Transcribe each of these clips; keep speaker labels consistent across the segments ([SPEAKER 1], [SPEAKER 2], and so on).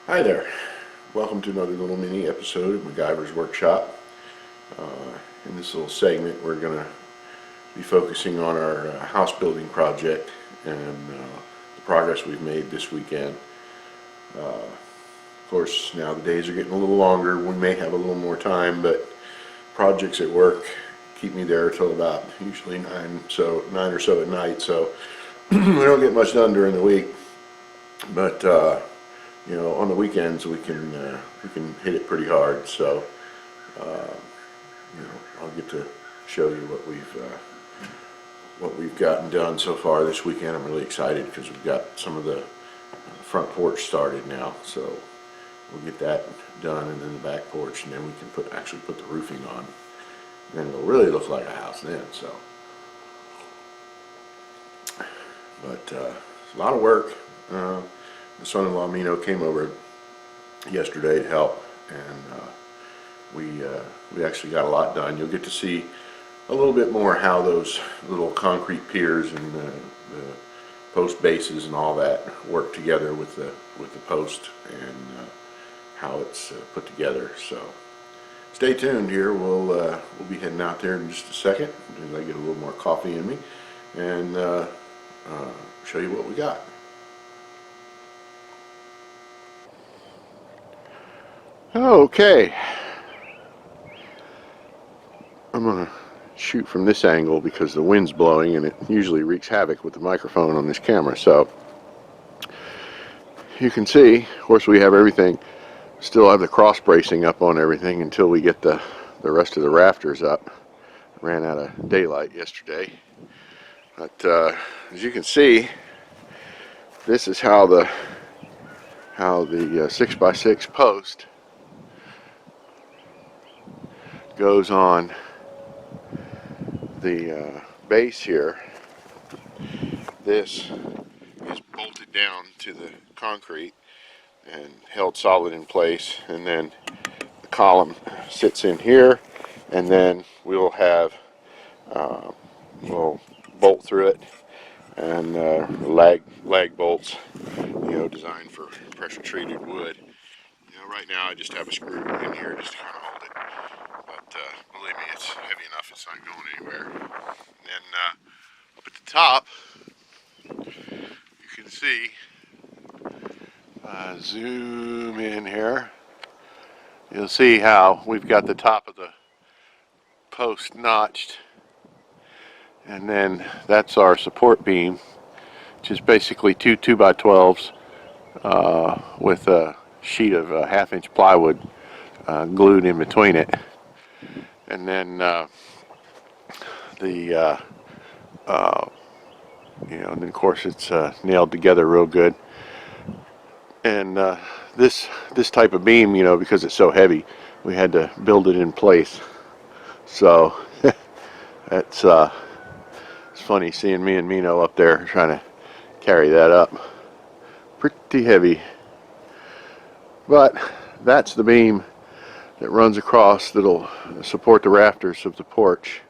[SPEAKER 1] Hi there. Welcome to another little mini episode of MacGyver's Workshop. In this little segment we're going to be focusing on our house building project and the progress we've made this weekend. Of course, now the days are getting a little longer. We may have a little more time, but projects at work keep me there till about usually 9 or so at night, so we don't get much done during the week. But you know, on the weekends we can hit it pretty hard. So you know, I'll get to show you what we've gotten done so far this weekend. I'm really excited because we've got some of the front porch started now, so we'll get that done, and then the back porch, and then we can actually put the roofing on. Then it'll really look like a house then. So, but it's a lot of work. The son-in-law Mino came over yesterday to help, and we actually got a lot done. You'll get to see a little bit more how those little concrete piers and the post bases and all that work together with the post, and how it's put together. So stay tuned here. We'll be heading out there in just a second as I get a little more coffee in me, and show you what we got. Okay, I'm gonna shoot from this angle because the wind's blowing and it usually wreaks havoc with the microphone on this camera. So you can see, of course, we have everything, still have the cross bracing up on everything until we get the rest of the rafters up. Ran out of daylight yesterday, but as you can see, this is how the 6x6 post goes on the base here. This is bolted down to the concrete and held solid in place, and then the column sits in here, and then we'll have we'll bolt through it, and lag bolts, you know, designed for pressure treated wood. You know, right now I just have a screw in here just to kind of hold it, but believe me, it's heavy enough, it's not going anywhere. And then up at the top, you can see, zoom in here, you'll see how we've got the top of the post notched, and then that's our support beam, which is basically two 2x12s with a sheet of 1/2-inch plywood glued in between it. And then you know, and then of course it's nailed together real good. And this type of beam, you know, because it's so heavy, we had to build it in place. So it's funny seeing me and Mino up there trying to carry that up. Pretty heavy. But that's the beam that runs across that'll support the rafters of the porch.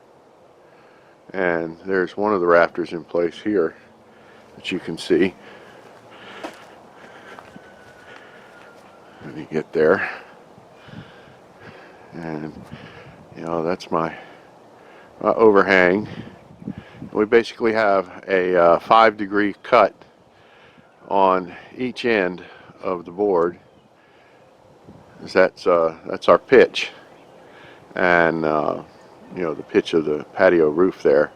[SPEAKER 1] And there's one of the rafters in place here that you can see. When you get there, and you know, that's my overhang. We basically have a 5-degree cut on each end of the board. That's our pitch, and you know, the pitch of the patio roof there.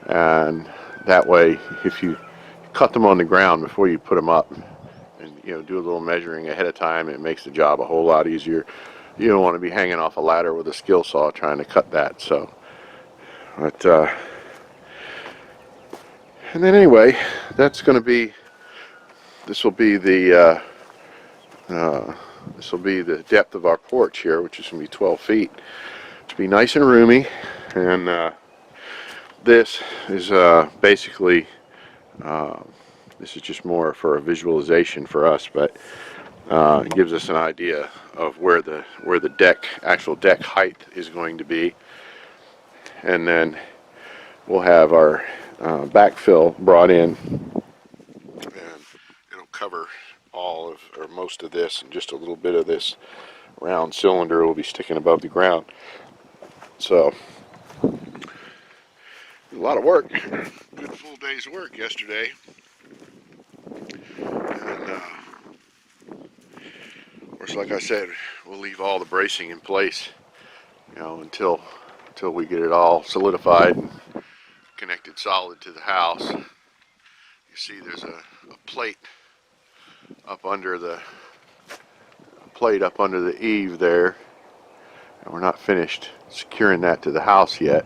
[SPEAKER 1] And that way, if you cut them on the ground before you put them up, and you know, do a little measuring ahead of time, it makes the job a whole lot easier. You don't want to be hanging off a ladder with a skill saw trying to cut that. So, but and then anyway, that's going to be, this will be the depth of our porch here, which is going to be 12 feet. To be nice and roomy, and this is basically this is just more for a visualization for us, but it gives us an idea of where the actual deck height is going to be. And then we'll have our backfill brought in, and it'll cover all of, or most of this, and just a little bit of this round cylinder will be sticking above the ground. So, a lot of work. Good full day's work yesterday. And of course, like I said, we'll leave all the bracing in place, you know, until we get it all solidified and connected solid to the house. You see there's a plate up under the eave there, and we're not finished securing that to the house yet.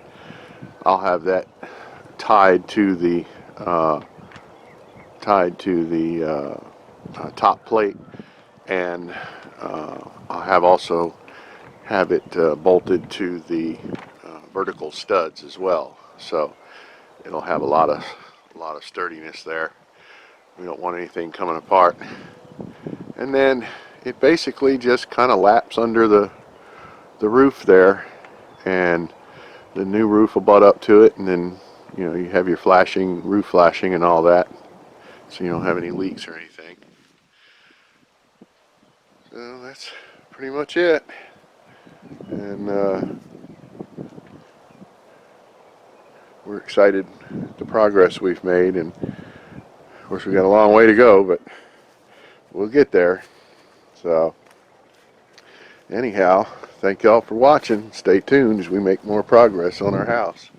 [SPEAKER 1] I'll have that tied to the top plate, and I'll also have it bolted to the vertical studs as well. So it'll have a lot of sturdiness there. We don't want anything coming apart. And then it basically just kind of laps under the roof there, and the new roof will butt up to it, and then, you know, you have your roof flashing and all that, so you don't have any leaks or anything. So that's pretty much it. And we're excited at the progress we've made, and of course we got a long way to go, but we'll get there. So anyhow, thank y'all for watching. Stay tuned as we make more progress on our house.